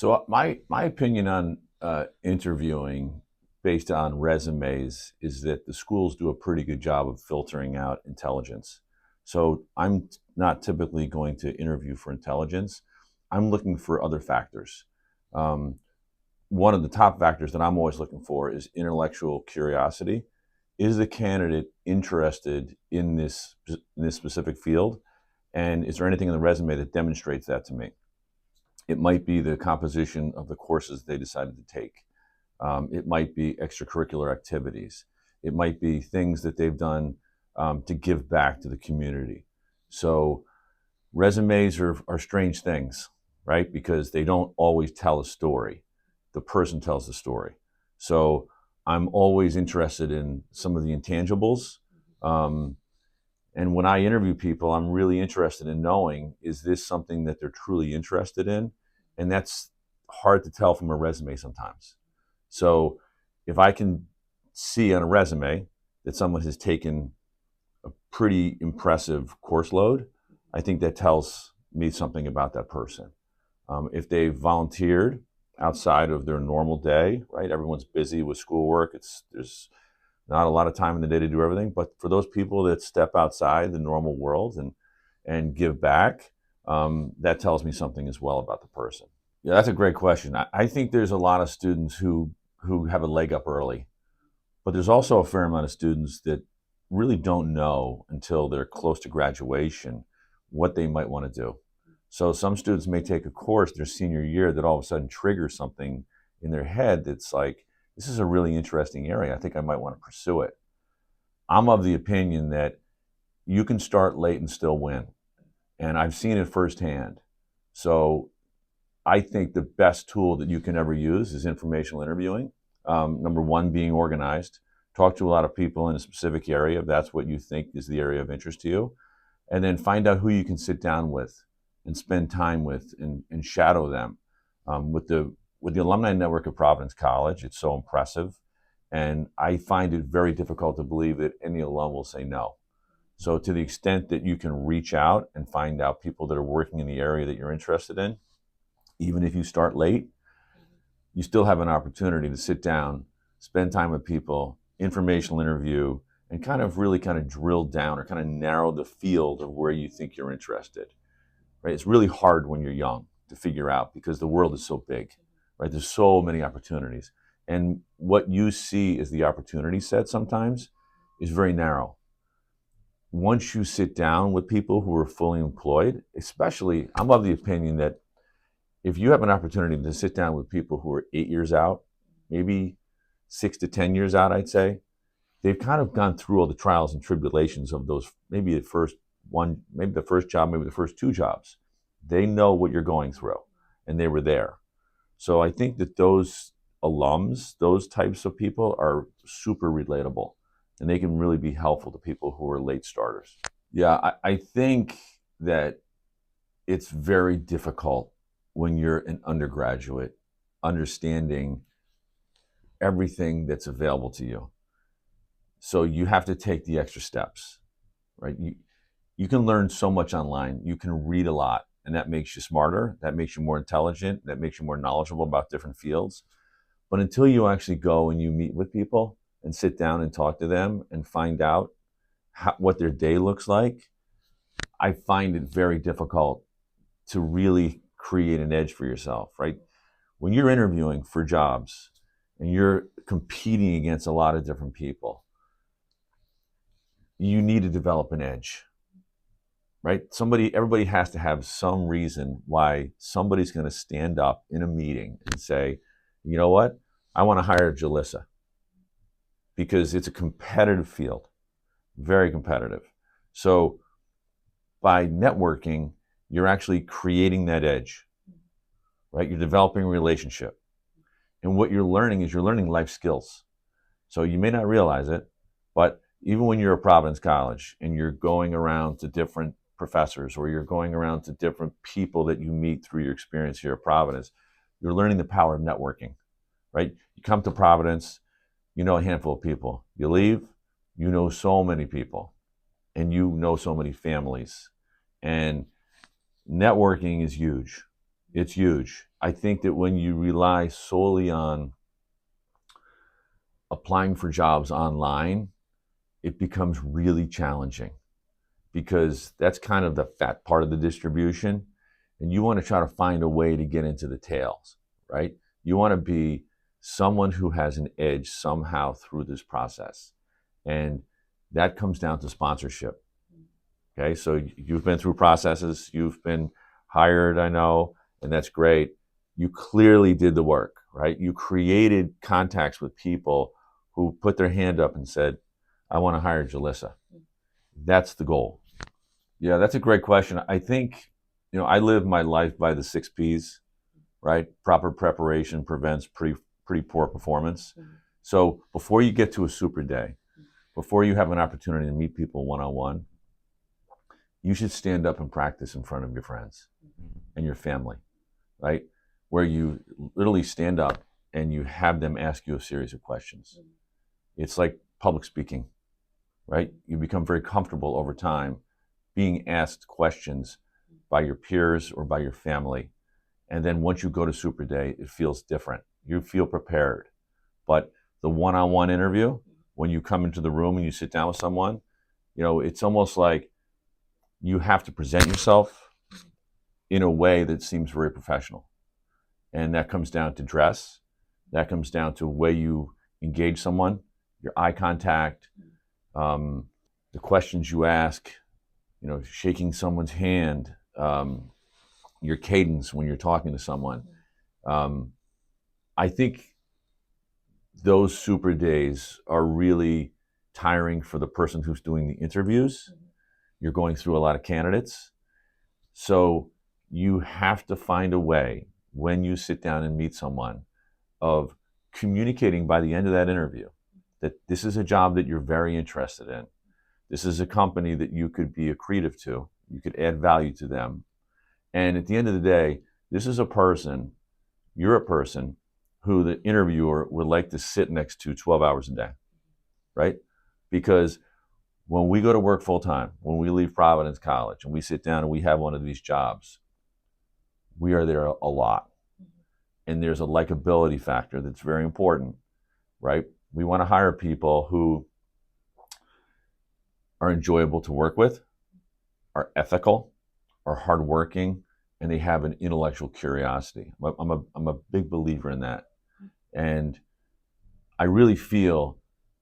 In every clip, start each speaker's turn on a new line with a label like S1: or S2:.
S1: So my opinion on interviewing based on resumes is that the schools do a pretty good job of filtering out intelligence. So I'm not typically going to interview for intelligence. I'm looking for other factors. Um, One of the top factors that I'm always looking for is intellectual curiosity. Is the candidate interested in this specific field? And is there anything in the resume that demonstrates that to me? It might be the composition of the courses they decided to take. It might be extracurricular activities. It might be things that they've done to give back to the community. So resumes are strange things, right? Because they don't always tell a story. The person tells the story. So I'm always interested in some of the intangibles. Um, and when I interview people, I'm really interested in knowing, is this something that they're truly interested in? And that's hard to tell from a resume sometimes. So if I can see on a resume that someone has taken a pretty impressive course load, I think that tells me something about that person. If they've volunteered outside of their normal day, right? Everyone's busy with schoolwork. There's not a lot of time in the day to do everything, but for those people that step outside the normal world and give back, that tells me something as well about the person. Yeah, that's a great question. I think there's a lot of students who have a leg up early, but there's also a fair amount of students that really don't know until they're close to graduation what they might want to do. So some students may take a course their senior year that all of a sudden triggers something in their head that's like, this is a really interesting area. I think I might want to pursue it. I'm of the opinion that you can start late and still win. And I've seen it firsthand. So I think the best tool that you can ever use is informational interviewing. Number one, being organized. Talk to a lot of people in a specific area if that's what you think is the area of interest to you. And then find out who you can sit down with and spend time with and shadow them. With the alumni network of Providence College, it's so impressive. And I find it very difficult to believe that any alum will say no. So to the extent that you can reach out and find out people that are working in the area that you're interested in, even if you start late, you still have an opportunity to sit down, spend time with people, informational interview, and kind of drill down or kind of narrow the field of where you think you're interested. Right? It's really hard when you're young to figure out because the world is so big. Right? There's so many opportunities. And what you see as the opportunity set sometimes is very narrow. Once you sit down with people who are fully employed, especially, I'm of the opinion that if you have an opportunity to sit down with people who are 8 years out, maybe 6 to 10 years out, I'd say, they've kind of gone through all the trials and tribulations of those, maybe the first one, maybe the first job, maybe the first two jobs. They know what you're going through and they were there. So I think that those alums, those types of people are super relatable and they can really be helpful to people who are late starters. Yeah, I think that it's very difficult when you're an undergraduate understanding everything that's available to you. So you have to take the extra steps, right? You can learn so much online. You can read a lot, and that makes you smarter. That makes you more intelligent. That makes you more knowledgeable about different fields. But until you actually go and you meet with people and sit down and talk to them and find out what their day looks like, I find it very difficult to really create an edge for yourself, right? When you're interviewing for jobs and you're competing against a lot of different people, you need to develop an edge, right? Everybody has to have some reason why somebody's going to stand up in a meeting and say, you know what? I want to hire Jalissa because it's a competitive field, very competitive. So by networking, you're actually creating that edge, right? You're developing a relationship. And what you're learning is you're learning life skills. So you may not realize it, but even when you're at Providence College and you're going around to different professors or you're going around to different people that you meet through your experience here at Providence, you're learning the power of networking, right? You come to Providence, you know a handful of people. You leave, you know so many people and you know so many families. And networking is huge. It's huge. I think that when you rely solely on applying for jobs online, it becomes really challenging because that's kind of the fat part of the distribution. And you want to try to find a way to get into the tails, right? You want to be someone who has an edge somehow through this process. And that comes down to sponsorship. Okay, so you've been through processes, you've been hired, I know, and that's great. You clearly did the work, right? You created contacts with people who put their hand up and said, I want to hire Jalissa. That's the goal. Yeah, that's a great question. I think, I live my life by the 6 Ps, right? Proper preparation prevents pretty poor performance. So before you get to a super day, before you have an opportunity to meet people one-on-one, you should stand up and practice in front of your friends and your family, right? Where you literally stand up and you have them ask you a series of questions. It's like public speaking, right? You become very comfortable over time being asked questions by your peers or by your family. And then once you go to Super Day, it feels different. You feel prepared. But the one-on-one interview, when you come into the room and you sit down with someone, it's almost like you have to present yourself in a way that seems very professional. And that comes down to dress. That comes down to the way you engage someone, your eye contact, the questions you ask, shaking someone's hand, your cadence when you're talking to someone. I think those super days are really tiring for the person who's doing the interviews. You're going through a lot of candidates. So you have to find a way when you sit down and meet someone of communicating by the end of that interview that this is a job that you're very interested in. This is a company that you could be accretive to. You could add value to them. And at the end of the day, this is you're a person who the interviewer would like to sit next to 12 hours a day, right? Because when we go to work full time, when we leave Providence College and we sit down and we have one of these jobs, we are there a lot. And there's a likability factor that's very important, right? We want to hire people who are enjoyable to work with, are ethical, are hardworking, and they have an intellectual curiosity. I'm a big believer in that. And I really feel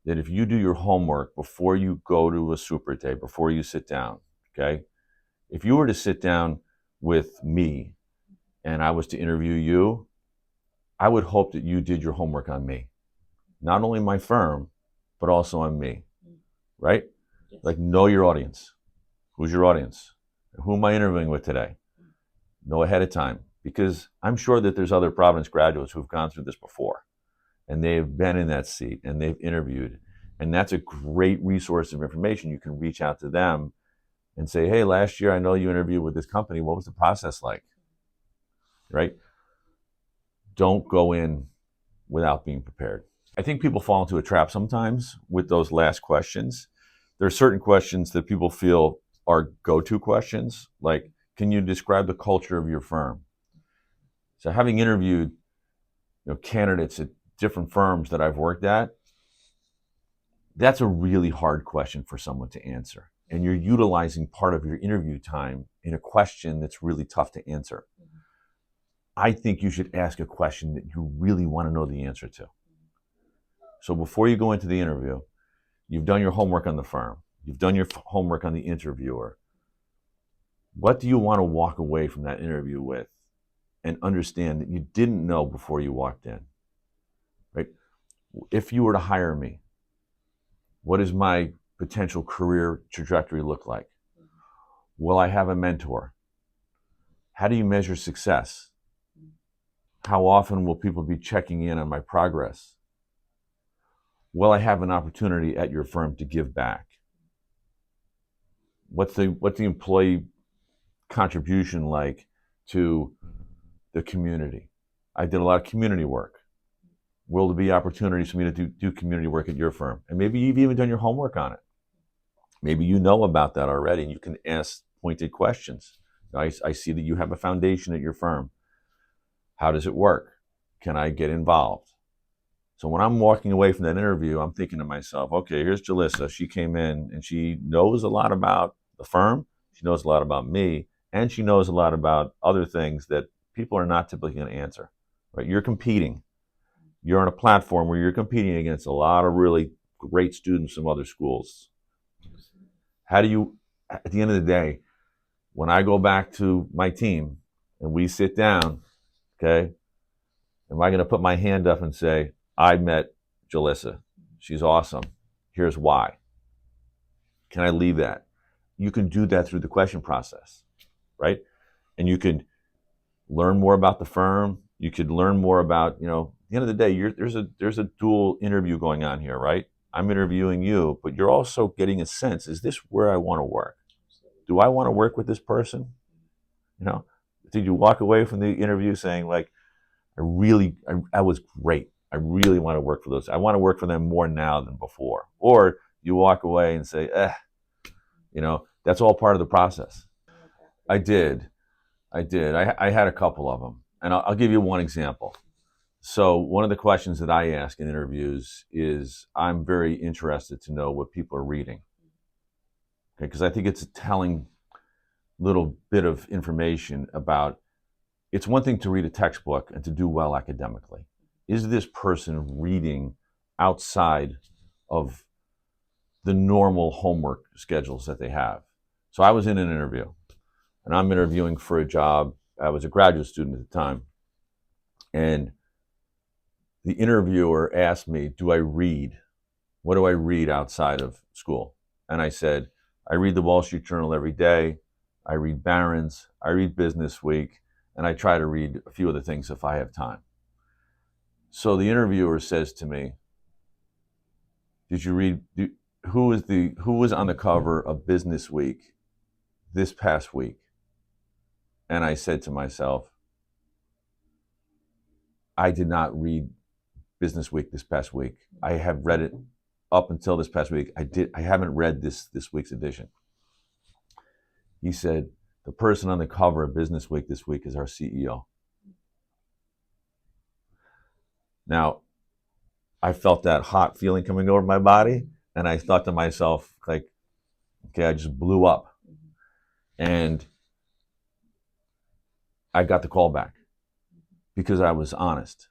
S1: that if you do your homework before you go to a super day, before you sit down, okay? If you were to sit down with me and I was to interview you, I would hope that you did your homework on me. Not only my firm, but also on me, right? Yes. Like, know your audience. Who's your audience? Who am I interviewing with today? Know ahead of time, because I'm sure that there's other Providence graduates who've gone through this before, and they've been in that seat and they've interviewed. And that's a great resource of information. You can reach out to them and say, hey, last year I know you interviewed with this company. What was the process like? Right? Don't go in without being prepared. I think people fall into a trap sometimes with those last questions. There are certain questions that people feel are go-to questions, like, can you describe the culture of your firm? So having interviewed candidates at different firms that I've worked at, that's a really hard question for someone to answer. And you're utilizing part of your interview time in a question that's really tough to answer. I think you should ask a question that you really want to know the answer to. So before you go into the interview, you've done your homework on the firm. You've done your homework on the interviewer. What do you want to walk away from that interview with and understand that you didn't know before you walked in? Right? If you were to hire me, what does my potential career trajectory look like? Will I have a mentor? How do you measure success? How often will people be checking in on my progress? Will I have an opportunity at your firm to give back? What's the employee contribution like to the community? I did a lot of community work. Will there be opportunities for me to do community work at your firm? And maybe you've even done your homework on it. Maybe you know about that already and you can ask pointed questions. I see that you have a foundation at your firm. How does it work? Can I get involved? So when I'm walking away from that interview, I'm thinking to myself, okay, here's Jalissa. She came in and she knows a lot about the firm. She knows a lot about me, and she knows a lot about other things that people are not typically going to answer, right? You're competing. You're on a platform where you're competing against a lot of really great students from other schools. How do you, at the end of the day, when I go back to my team and we sit down, okay, am I going to put my hand up and say, I met Jalissa. She's awesome. Here's why. Can I leave that? You can do that through the question process, right? And you can learn more about the firm. You could learn more about, at the end of the day, there's a dual interview going on here, right? I'm interviewing you, but you're also getting a sense, is this where I want to work? Do I want to work with this person? Did you walk away from the interview saying, like, I was great. I really want to work for those. I want to work for them more now than before. Or you walk away and say, that's all part of the process. I did. I had a couple of them. And I'll give you one example. So one of the questions that I ask in interviews is, I'm very interested to know what people are reading. Okay, because I think it's a telling little bit of information about, it's one thing to read a textbook and to do well academically. Is this person reading outside of the normal homework schedules that they have? So I was in an interview, and I'm interviewing for a job. I was a graduate student at the time, and the interviewer asked me, do I read? What do I read outside of school? And I said, I read the Wall Street Journal every day. I read Barron's. I read Business Week. And I try to read a few other things if I have time. So the interviewer says to me, did you read, who was on the cover of Business Week this past week? And I said to myself, I did not read Business Week this past week. I have read it up until this past week. I haven't read this week's edition. He said, the person on the cover of Business Week this week is our CEO. Now, I felt that hot feeling coming over my body, and I thought to myself, like, okay, I just blew up. And I got the call back because I was honest.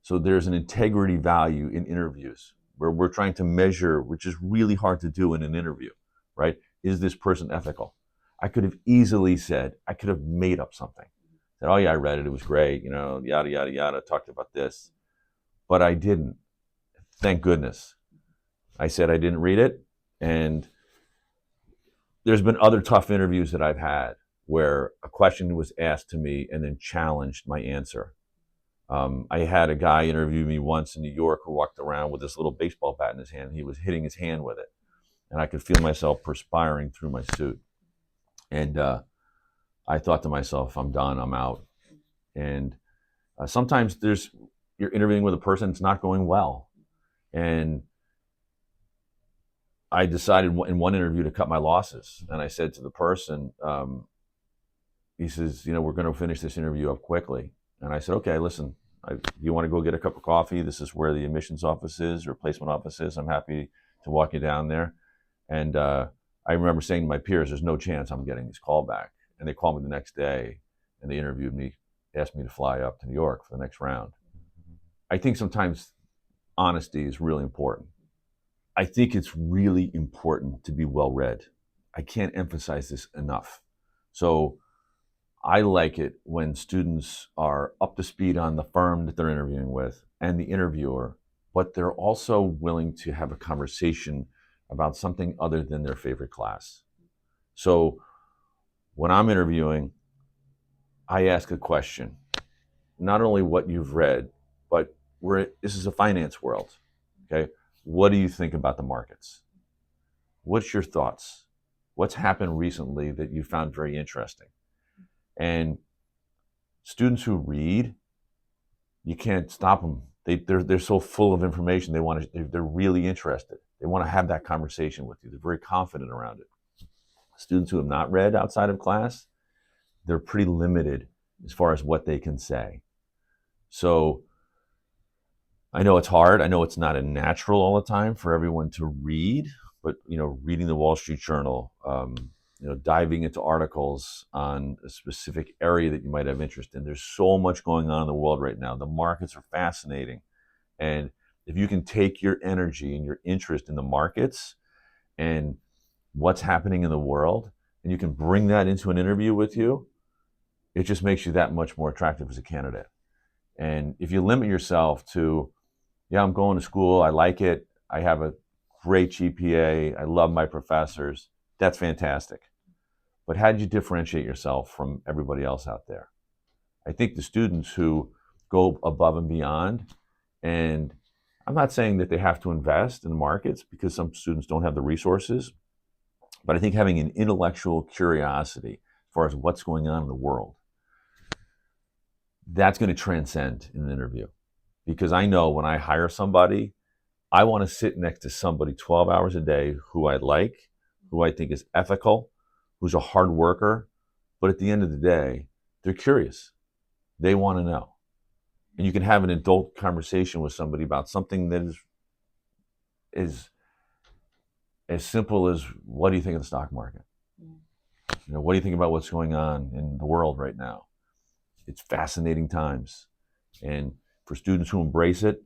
S1: So there's an integrity value in interviews where we're trying to measure, which is really hard to do in an interview, right? Is this person ethical? I could have easily said, I could have made up something. Said, oh yeah, I read it, it was great, yada, yada, yada, talked about this. But I didn't. Thank goodness. I said I didn't read it. And there's been other tough interviews that I've had where a question was asked to me and then challenged my answer. I had a guy interview me once in New York who walked around with this little baseball bat in his hand. He was hitting his hand with it. And I could feel myself perspiring through my suit. And I thought to myself, I'm done, I'm out. And sometimes you're interviewing with a person that's not going well. And I decided in one interview to cut my losses. And I said to the person, he says, we're going to finish this interview up quickly. And I said, okay, listen, you want to go get a cup of coffee? This is where the admissions office is, or placement office is. I'm happy to walk you down there. And I remember saying to my peers, there's no chance I'm getting this call back. And they called me the next day and they interviewed me, asked me to fly up to New York for the next round. I think sometimes honesty is really important. I think it's really important to be well-read. I can't emphasize this enough. So I like it when students are up to speed on the firm that they're interviewing with and the interviewer, but they're also willing to have a conversation about something other than their favorite class. So when I'm interviewing, I ask a question, not only what you've read, but this is a finance world, okay? What do you think about the markets? What's your thoughts? What's happened recently that you found very interesting? And students who read, you can't stop them. They're so full of information. They're really interested. They want to have that conversation with you. They're very confident around it. Students who have not read outside of class, they're pretty limited as far as what they can say. So I know it's hard. I know it's not a natural all the time for everyone to read, but reading the Wall Street Journal, diving into articles on a specific area that you might have interest in. There's so much going on in the world right now. The markets are fascinating, and if you can take your energy and your interest in the markets and what's happening in the world, and you can bring that into an interview with you, it just makes you that much more attractive as a candidate. And if you limit yourself to, yeah, I'm going to school, I like it, I have a great GPA, I love my professors, that's fantastic. But how do you differentiate yourself from everybody else out there? I think the students who go above and beyond, and I'm not saying that they have to invest in the markets because some students don't have the resources, but I think having an intellectual curiosity as far as what's going on in the world, that's going to transcend in an interview. Because I know when I hire somebody, I want to sit next to somebody 12 hours a day who I like, who I think is ethical, who's a hard worker, but at the end of the day, they're curious. They want to know. And you can have an adult conversation with somebody about something that is as simple as, what do you think of the stock market? What do you think about what's going on in the world right now? It's fascinating times. And for students who embrace it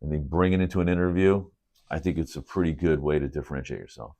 S1: and they bring it into an interview, I think it's a pretty good way to differentiate yourself.